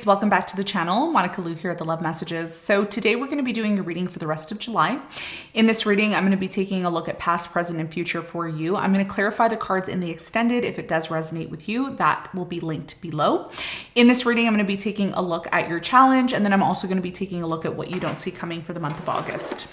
Welcome back to the channel. Monica Lou here at the Love Messages. So today we're going to be doing a reading for the rest of July. In this reading, I'm going to be taking a look at past, present, and future for you. I'm going to clarify the cards in the extended. If it does resonate with you, that will be linked below. In this reading, I'm going to be taking a look at your challenge, and then I'm also going to be taking a look at what you don't see coming for the month of August.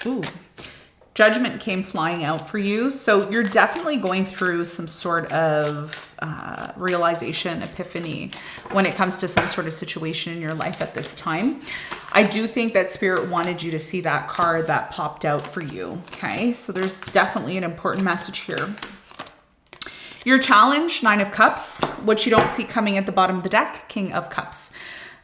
Ooh, Judgment came flying out for you. So you're definitely going through some sort of realization, epiphany when it comes to some sort of situation in your life at this time. I do think that Spirit wanted you to see that card that popped out for you. Okay, so there's definitely an important message here. Your challenge, Nine of Cups. What you don't see coming at the bottom of the deck, King of Cups.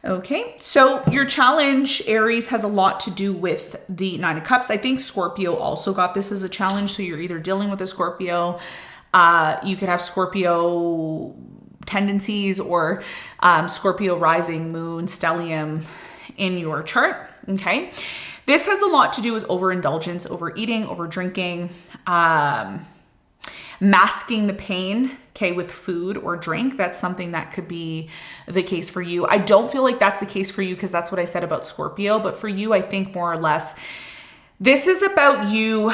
Okay, so your challenge, Aries, has a lot to do with the Nine of Cups. I think Scorpio also got this as a challenge. So you're either dealing with a Scorpio, you could have Scorpio tendencies or Scorpio rising, moon, stellium in your chart. Okay, this has a lot to do with overindulgence, overeating, overdrinking, masking the pain, okay, with food or drink. That's something that could be the case for you. I don't feel like that's the case for you because that's what I said about Scorpio. But for you, I think more or less, this is about you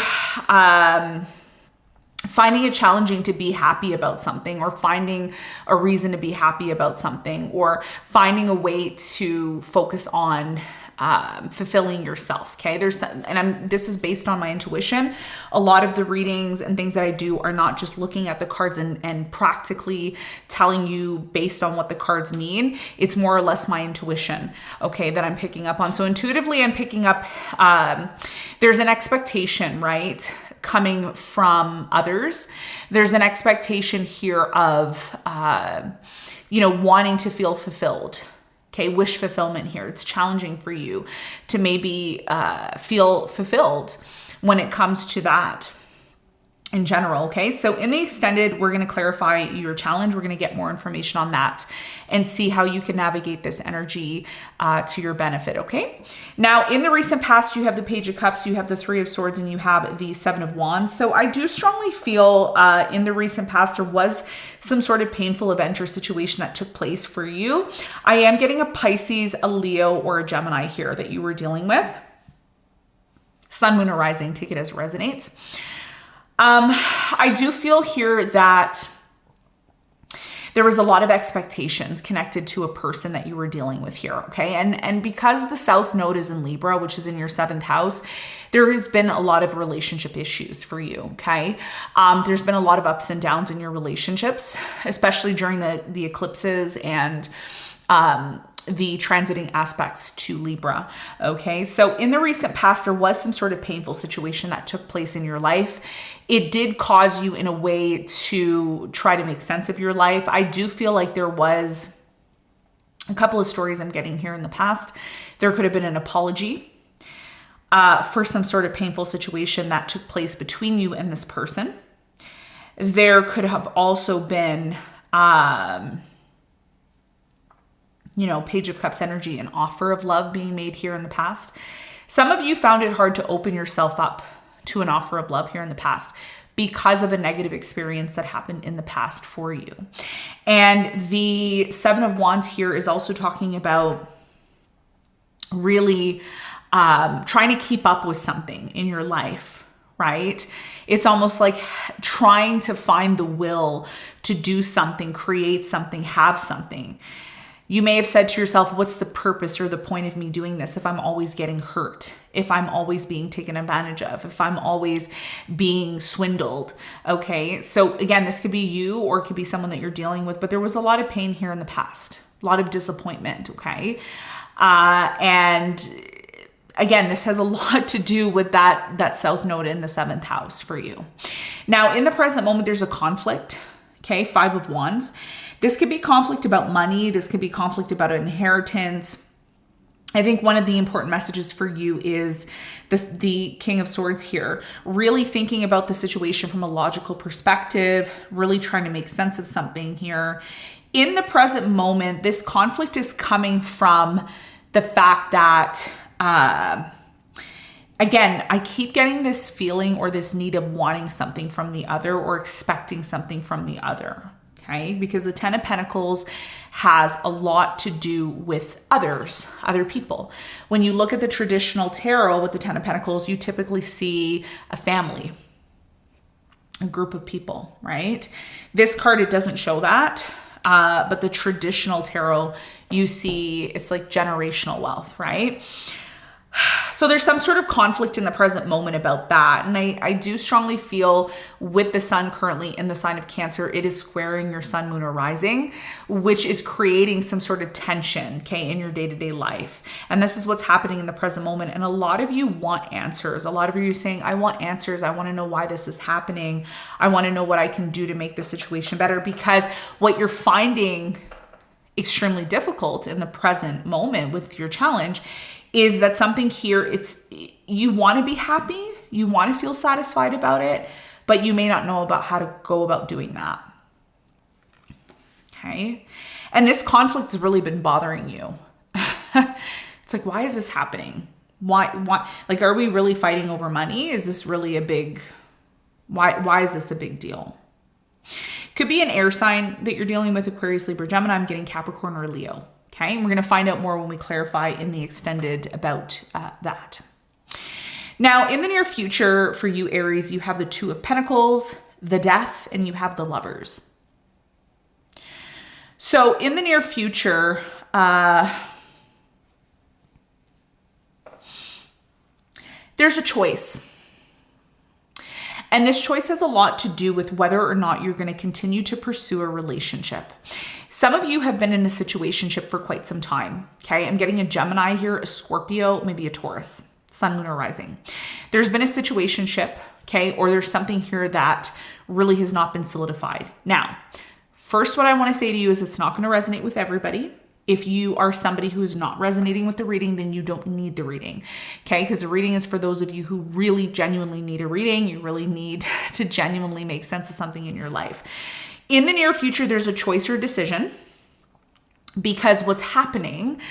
finding it challenging to be happy about something, or finding a reason to be happy about something, or finding a way to focus on fulfilling yourself. Okay, this is based on my intuition. A lot of the readings and things that I do are not just looking at the cards and practically telling you based on what the cards mean. It's more or less my intuition, okay, that I'm picking up on. So intuitively, I'm picking up, there's an expectation, right, coming from others. There's an expectation here of, wanting to feel fulfilled. Okay, wish fulfillment here. It's challenging for you to maybe feel fulfilled when it comes to that in general. Okay, so in the extended, we're going to clarify your challenge. We're going to get more information on that and see how you can navigate this energy to your benefit. Okay, now in the recent past, you have the Page of Cups, you have the Three of Swords, and you have the Seven of Wands. So I do strongly feel in the recent past, there was some sort of painful event or situation that took place for you. I am getting a Pisces, a Leo, or a Gemini here that you were dealing with. Sun, Moon, or Rising, take it as it resonates. I do feel here that there was a lot of expectations connected to a person that you were dealing with here, okay? And because the South Node is in Libra, which is in your 7th house, there has been a lot of relationship issues for you, okay? There's been a lot of ups and downs in your relationships, especially during the eclipses and the transiting aspects to Libra, okay? So in the recent past, there was some sort of painful situation that took place in your life. It did cause you in a way to try to make sense of your life. I do feel like there was a couple of stories I'm getting here in the past. There could have been an apology for some sort of painful situation that took place between you and this person. There could have also been Page of Cups energy, an offer of love being made here in the past. Some of you found it hard to open yourself up to an offer of love here in the past because of a negative experience that happened in the past for you. And the Seven of Wands here is also talking about really trying to keep up with something in your life, right? It's almost like trying to find the will to do something, create something, have something. You may have said to yourself, what's the purpose or the point of me doing this if I'm always getting hurt, if I'm always being taken advantage of, if I'm always being swindled, okay? So again, this could be you or it could be someone that you're dealing with, but there was a lot of pain here in the past, a lot of disappointment, okay? And again, this has a lot to do with that South Node in the 7th house for you. Now, in the present moment, there's a conflict, okay? 5 of Wands. This could be conflict about money. This could be conflict about an inheritance. I think one of the important messages for you is the King of Swords here, really thinking about the situation from a logical perspective, really trying to make sense of something here. In the present moment, this conflict is coming from the fact that, again, I keep getting this feeling or this need of wanting something from the other or expecting something from the other, okay? Because the 10 of Pentacles has a lot to do with others, other people. When you look at the traditional tarot with the 10 of Pentacles, you typically see a family, a group of people, right? This card, it doesn't show that, but the traditional tarot, you see it's like generational wealth, right? So there's some sort of conflict in the present moment about that. And I do strongly feel with the sun currently in the sign of Cancer, it is squaring your sun, moon, or rising, which is creating some sort of tension, okay, in your day-to-day life. And this is what's happening in the present moment. And a lot of you want answers. A lot of you are saying, I want answers. I want to know why this is happening. I want to know what I can do to make the situation better, because what you're finding extremely difficult in the present moment with your challenge is that something here, you want to be happy, you want to feel satisfied about it, but you may not know about how to go about doing that. Okay. And this conflict has really been bothering you. It's like, why is this happening? Why, like, are we really fighting over money? Is this really a big, why is this a big deal? Could be an air sign that you're dealing with, Aquarius, Libra, Gemini. I'm getting Capricorn or Leo. Okay, and we're going to find out more when we clarify in the extended about that. Now, in the near future for you, Aries, you have the 2 of Pentacles, the Death, and you have the Lovers. So in the near future, there's a choice. And this choice has a lot to do with whether or not you're going to continue to pursue a relationship. Some of you have been in a situationship for quite some time, okay? I'm getting a Gemini here, a Scorpio, maybe a Taurus, sun, moon, or rising. There's been a situationship, okay? Or there's something here that really has not been solidified. Now, first, what I want to say to you is it's not going to resonate with everybody. If you are somebody who is not resonating with the reading, then you don't need the reading, okay? Because the reading is for those of you who really genuinely need a reading. You really need to genuinely make sense of something in your life. In the near future, there's a choice or decision, because what's happening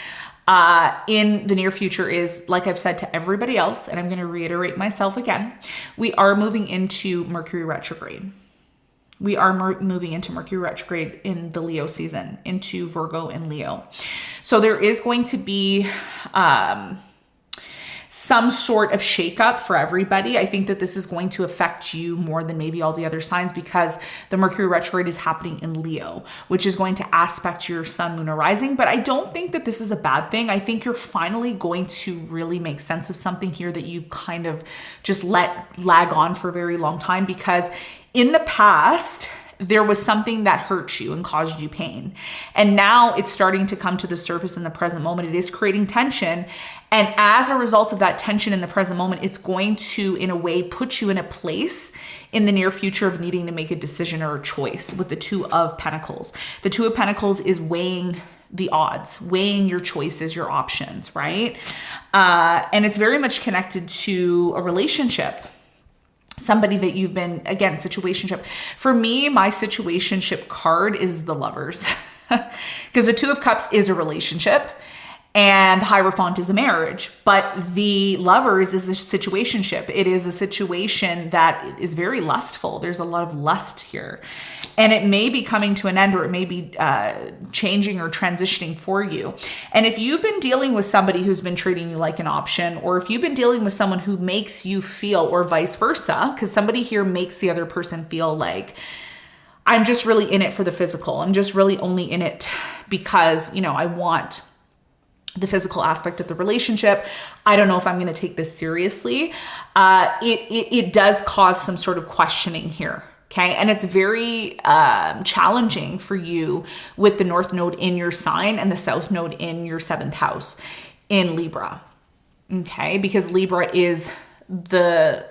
in the near future is, like I've said to everybody else, and I'm going to reiterate myself again, we are moving into Mercury retrograde. We are moving into Mercury retrograde in the Leo season, into Virgo and Leo. So there is going to be some sort of shakeup for everybody. I think that this is going to affect you more than maybe all the other signs, because the Mercury retrograde is happening in Leo, which is going to aspect your sun, moon, or rising. But I don't think that this is a bad thing. I think you're finally going to really make sense of something here that you've kind of just let lag on for a very long time, because in the past, there was something that hurt you and caused you pain. And now it's starting to come to the surface in the present moment. It is creating tension. And as a result of that tension in the present moment, it's going to, in a way, put you in a place in the near future of needing to make a decision or a choice with the 2 of Pentacles. The 2 of Pentacles is weighing the odds, weighing your choices, your options, right? And it's very much connected to a relationship. Somebody that you've been, again, situationship. For me, my situationship card is the Lovers, because the 2 of Cups is a relationship and Hierophant is a marriage, but the Lovers is a situationship. It is a situation that is very lustful. There's a lot of lust here, and it may be coming to an end, or it may be changing or transitioning for you. And if you've been dealing with somebody who's been treating you like an option, or if you've been dealing with someone who makes you feel, or vice versa, because somebody here makes the other person feel like, I'm just really in it for the physical. I'm just really only in it because, you know, I want the physical aspect of the relationship. I don't know if I'm going to take this seriously. It does cause some sort of questioning here. Okay. And it's very challenging for you with the North Node in your sign and the South Node in your 7th house in Libra. Okay, because Libra is the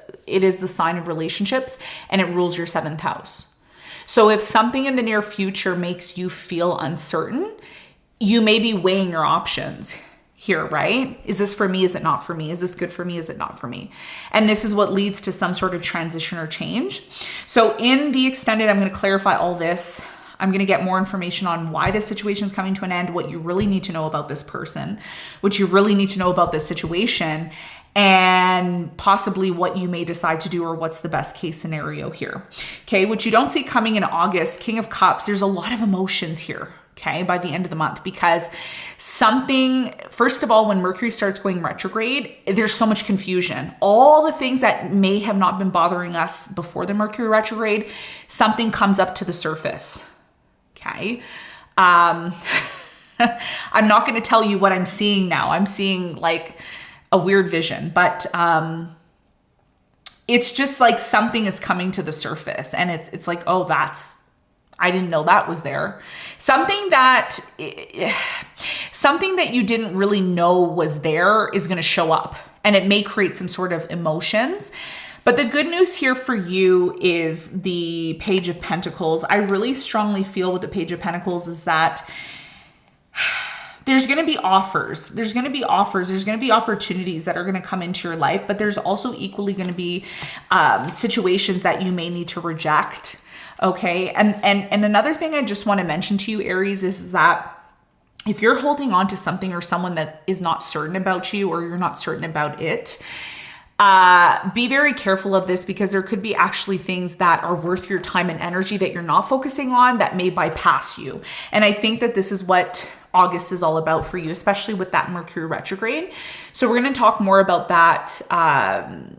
sign of relationships, and it rules your 7th house. So if something in the near future makes you feel uncertain, you may be weighing your options here, right? Is this for me? Is it not for me? Is this good for me? Is it not for me? And this is what leads to some sort of transition or change. So in the extended, I'm going to clarify all this. I'm going to get more information on why this situation is coming to an end, what you really need to know about this person, what you really need to know about this situation, and possibly what you may decide to do or what's the best case scenario here. Okay, what you don't see coming in August, King of Cups, there's a lot of emotions here. Okay, by the end of the month, because something, first of all, when Mercury starts going retrograde, there's so much confusion. All the things that may have not been bothering us before the Mercury retrograde, something comes up to the surface. Okay. I'm not going to tell you what I'm seeing now. I'm seeing like a weird vision, but it's just like something is coming to the surface, and it's like, oh, I didn't know that was there. Something that you didn't really know was there is going to show up, and it may create some sort of emotions. But the good news here for you is the Page of Pentacles. I really strongly feel with the Page of Pentacles is that there's going to be offers. There's going to be offers. There's going to be opportunities that are going to come into your life, but there's also equally going to be situations that you may need to reject. Okay. And another thing I just want to mention to you, Aries, is that if you're holding on to something or someone that is not certain about you, or you're not certain about it, be very careful of this, because there could be actually things that are worth your time and energy that you're not focusing on that may bypass you. And I think that this is what August is all about for you, especially with that Mercury retrograde. So we're going to talk more about that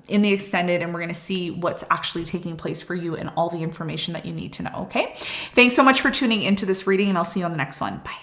in the extended, and we're going to see what's actually taking place for you and all the information that you need to know. Okay. Thanks so much for tuning into this reading, and I'll see you on the next one. Bye.